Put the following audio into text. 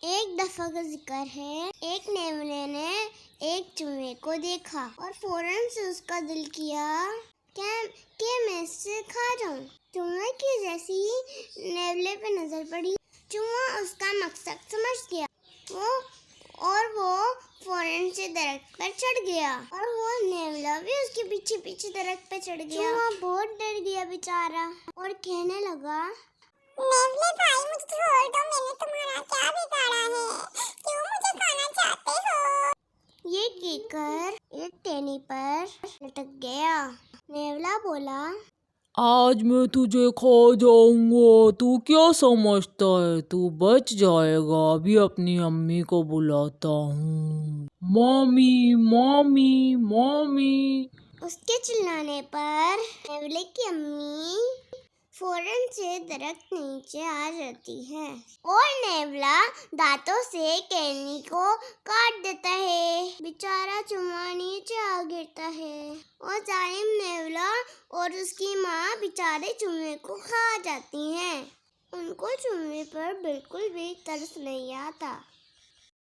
ایک دفعہ کا ذکر ہے، ایک نیولے نے ایک چوہے کو دیکھا اور فوراً سے اس کا دل کیا کہ میں اس سے کھا جاؤں۔ چوہے کی جیسی ہی نیولے پہ نظر پڑی، چوہا اس کا مقصد سمجھ گیا وہ فوراً سے درخت پر چڑھ گیا اور وہ نیولا بھی اس کے پیچھے پیچھے درخت پہ چڑھ گیا۔ چوہا بہت ڈر گیا بیچارہ اور کہنے لگا، نیولے بھائی مجھے چھوڑ دو، میں نے تمہارا کیا بگاڑا ہے؟ کیوں مجھے کھانا چاہتے ہو؟ یہ کہہ کر ایک ٹہنی پر لٹک گیا۔ نیولا بولا، آج میں تجھے کھا جاؤں گا، تو کیا سمجھتا ہے تو بچ جائے گا؟ ابھی اپنی امی کو بلاتا ہوں، مامی مامی مامی۔ اس کے چلانے پر نیولے کی امی فوراً سے درخت نیچے آ جاتی ہے اور نیولا دانتوں سے ٹہنی کو کاٹ دیتا ہے۔ بیچارہ چوہا نیچے آ گرتا ہے اور ظالم نیولا اور اس کی ماں بیچارے چوہے کو کھا جاتی ہیں۔ ان کو چوہے پر بالکل بھی ترس نہیں آتا۔